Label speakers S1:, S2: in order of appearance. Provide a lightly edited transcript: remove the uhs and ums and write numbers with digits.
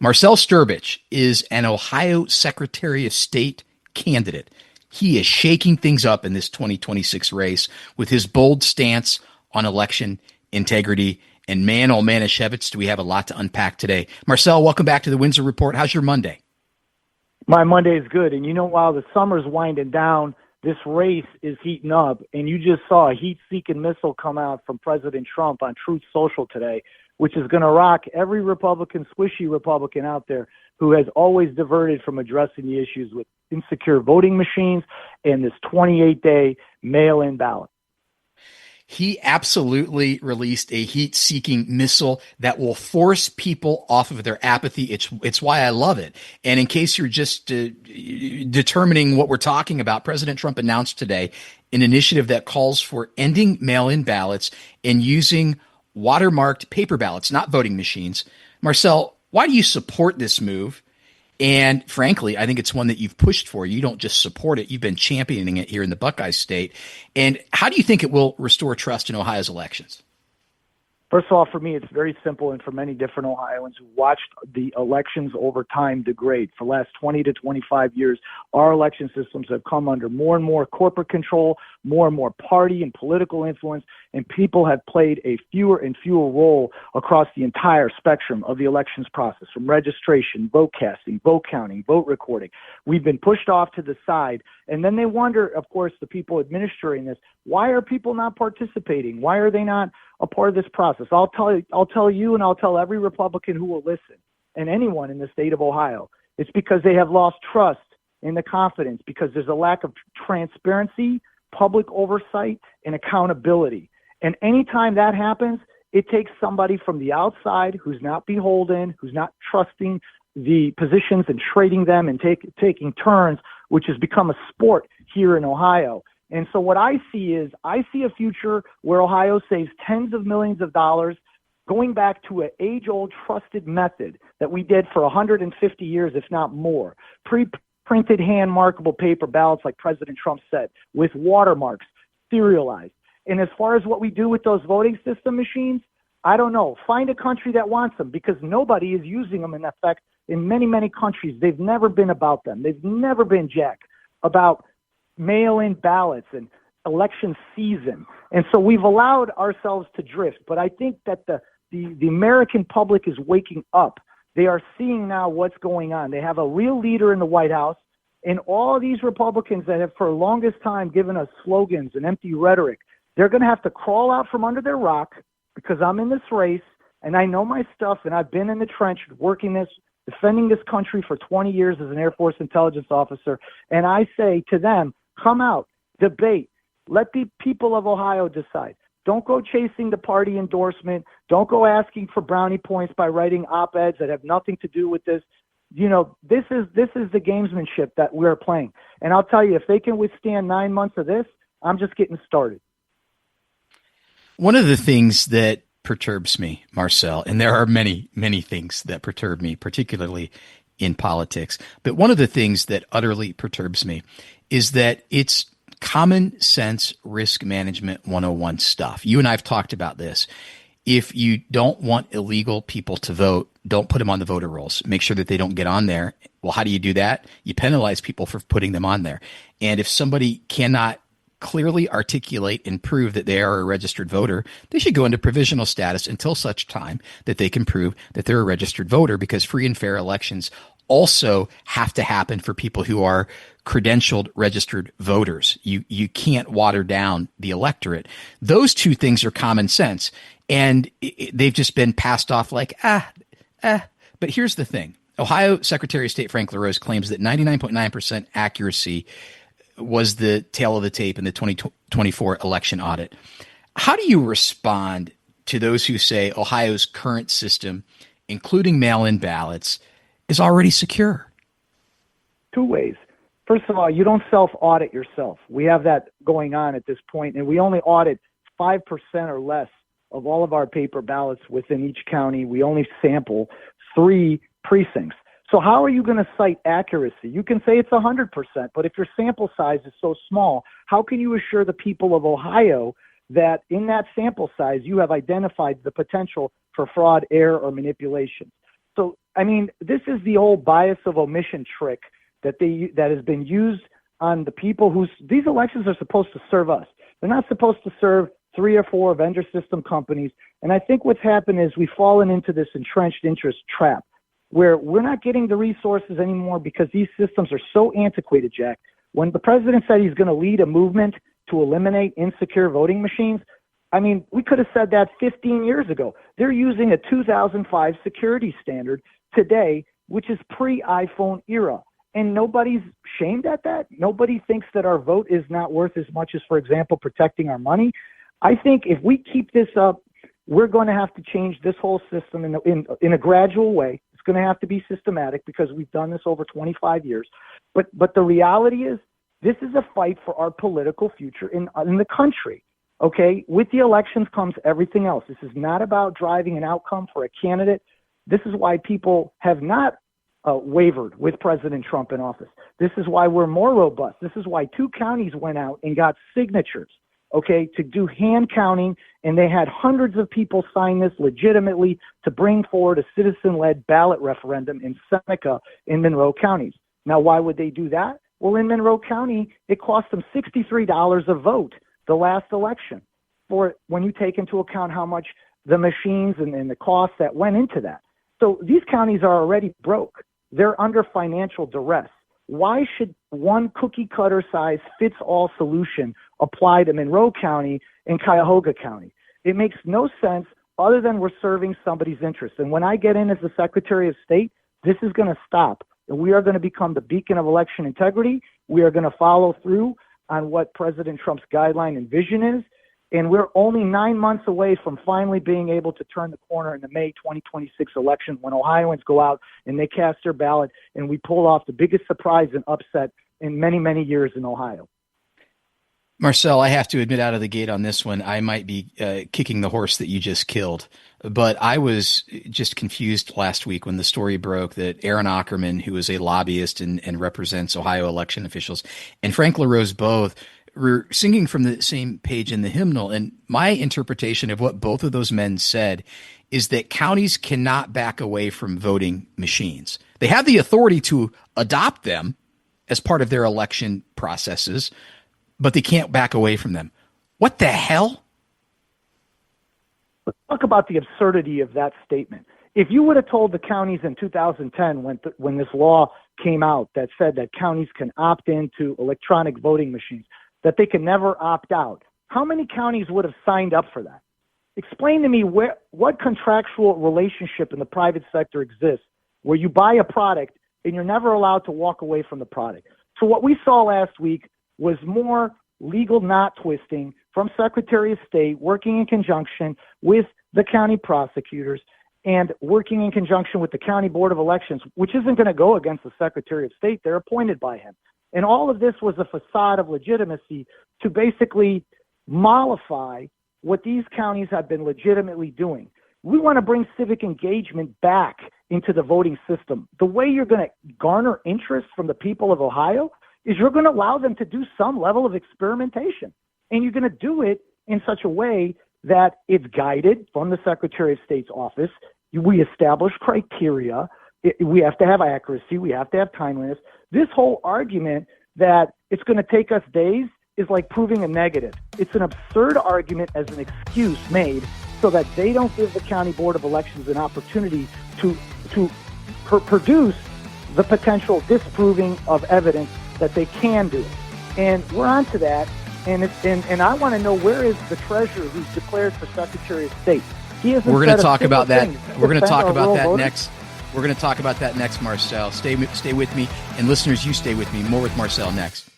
S1: Marcell Strbich is an Ohio Secretary of State candidate. He is shaking things up in this 2026 race with his bold stance on election integrity. And man, oh man, Shevitz, do we have a lot to unpack today. Marcell, welcome back to the Windsor Report. How's your Monday?
S2: My Monday is good. And while the summer's winding down, this race is heating up. And you just saw a heat-seeking missile come out from President Trump on Truth Social today, which is going to rock every Republican, squishy Republican out there who has always diverted from addressing the issues with insecure voting machines and this 28-day mail-in ballot.
S1: He absolutely released a heat-seeking missile that will force people off of their apathy. It's why I love it. And in case you're just determining what we're talking about, President Trump announced today an initiative that calls for ending mail-in ballots and using watermarked paper ballots, not voting machines. Marcell, why do you support this move? And frankly, I think it's one that you've pushed for. You don't just support it. You've been championing it here in the Buckeye State. And how do you think it will restore trust in Ohio's elections?
S2: First of all, for me, it's very simple, and for many different Ohioans who watched the elections over time degrade. For the last 20 to 25 years, our election systems have come under more and more corporate control, more and more party and political influence, and people have played a fewer and fewer role across the entire spectrum of the elections process, from registration, vote casting, vote counting, vote recording. We've been pushed off to the side, and then they wonder, of course, the people administering this, why are people not participating? Why are they not a part of this process? I'll tell you, and I'll tell every Republican who will listen, and anyone in the state of Ohio, it's because they have lost trust in the confidence, because there's a lack of transparency, public oversight, and accountability. And anytime that happens, it takes somebody from the outside who's not beholden, who's not trusting the positions and trading them and taking turns, which has become a sport here in Ohio. And so what I see a future where Ohio saves tens of millions of dollars going back to an age-old trusted method that we did for 150 years, if not more. Pre-printed hand-markable paper ballots, like President Trump said, with watermarks, serialized. And as far as what we do with those voting system machines, I don't know. Find a country that wants them, because nobody is using them in effect in many, many countries. They've never been about them. They've never been, Jack, about mail-in ballots and election season. And so we've allowed ourselves to drift. But I think that the American public is waking up. They are seeing now what's going on. They have a real leader in the White House, and all of these Republicans that have for the longest time given us slogans and empty rhetoric, they're going to have to crawl out from under their rock, because I'm in this race and I know my stuff, and I've been in the trench defending this country for 20 years as an Air Force intelligence officer. And I say to them, come out, debate, let the people of Ohio decide. Don't go chasing the party endorsement. Don't go asking for brownie points by writing op-eds that have nothing to do with this. This is the gamesmanship that we're playing. And I'll tell you, if they can withstand 9 months of this, I'm just getting started.
S1: One of the things that perturbs me, Marcell, and there are many, many things that perturb me, particularly in politics, but one of the things that utterly perturbs me is that it's common sense risk management 101 stuff. You and I have talked about this. If you don't want illegal people to vote, don't put them on the voter rolls. Make sure that they don't get on there. Well, how do you do that? You penalize people for putting them on there. And if somebody cannot clearly articulate and prove that they are a registered voter, they should go into provisional status until such time that they can prove that they're a registered voter, because free and fair elections also have to happen for people who are credentialed registered voters. You can't water down the electorate. Those two things are common sense, and they've just been passed off like, But here's the thing. Ohio Secretary of State Frank LaRose claims that 99.9% accuracy was the tail of the tape in the 2024 election audit. How do you respond to those who say Ohio's current system, including mail-in ballots, is already secure?
S2: Two ways. First of all, you don't self-audit yourself. We have that going on at this point, and we only audit 5% or less of all of our paper ballots within each county. We only sample 3 precincts. So how are you going to cite accuracy? You can say it's 100%, but if your sample size is so small, how can you assure the people of Ohio that in that sample size you have identified the potential for fraud, error, or manipulation? So, I mean, this is the old bias of omission trick that has been used on the people these elections are supposed to serve us. They're not supposed to serve 3 or 4 vendor system companies. And I think what's happened is we've fallen into this entrenched interest trap where we're not getting the resources anymore because these systems are so antiquated, Jack. When the president said he's going to lead a movement to eliminate insecure voting machines, I mean, we could have said that 15 years ago. They're using a 2005 security standard today, which is pre-iPhone era. And nobody's shamed at that. Nobody thinks that our vote is not worth as much as, for example, protecting our money. I think if we keep this up, we're going to have to change this whole system in a gradual way. It's going to have to be systematic because we've done this over 25 years. But the reality is this is a fight for our political future in the country. Okay? With the elections comes everything else. This is not about driving an outcome for a candidate. This is why people have not wavered with President Trump in office. This is why we're more robust. This is why 2 counties went out and got signatures, okay, to do hand counting, and they had hundreds of people sign this legitimately to bring forward a citizen-led ballot referendum in Seneca and Monroe counties. Now, why would they do that? Well, in Monroe County, it cost them $63 a vote the last election, for when you take into account how much the machines and the costs that went into that. So these counties are already broke. They're under financial duress. Why should one cookie cutter size fits all solution apply to Monroe County and Cuyahoga County? It makes no sense other than we're serving somebody's interest. And when I get in as the Secretary of State, this is going to stop. And we are going to become the beacon of election integrity. We are going to follow through on what President Trump's guideline and vision is. And we're only 9 months away from finally being able to turn the corner in the May 2026 election when Ohioans go out and they cast their ballot and we pull off the biggest surprise and upset in many, many years in Ohio.
S1: Marcell, I have to admit out of the gate on this one, I might be kicking the horse that you just killed. But I was just confused last week when the story broke that Aaron Ackerman, who is a lobbyist and represents Ohio election officials, and Frank LaRose both were singing from the same page in the hymnal. And my interpretation of what both of those men said is that counties cannot back away from voting machines. They have the authority to adopt them as part of their election processes, but they can't back away from them. What the hell?
S2: Let's talk about the absurdity of that statement. If you would have told the counties in 2010 when this law came out that said that counties can opt into electronic voting machines, that they can never opt out, how many counties would have signed up for that? Explain to me what contractual relationship in the private sector exists where you buy a product and you're never allowed to walk away from the product. So what we saw last week was more legal knot twisting from Secretary of State working in conjunction with the county prosecutors and working in conjunction with the County Board of Elections, which isn't going to go against the Secretary of State. They're appointed by him. And all of this was a facade of legitimacy to basically mollify what these counties have been legitimately doing. We want to bring civic engagement back into the voting system. The way you're going to garner interest from the people of Ohio is you're going to allow them to do some level of experimentation. And you're going to do it in such a way that it's guided from the Secretary of State's office. We establish criteria. We have to have accuracy. We have to have timeliness. This whole argument that it's going to take us days is like proving a negative. It's an absurd argument as an excuse made so that they don't give the County Board of Elections an opportunity to produce the potential disproving of evidence that they can do it. And we're on to that. And I want to know, where is the treasurer who's declared for Secretary of State?
S1: We're going to talk about that. We're going to talk about that next. We're going to talk about that next, Marcell. Stay with me. And listeners, you stay with me. More with Marcell next.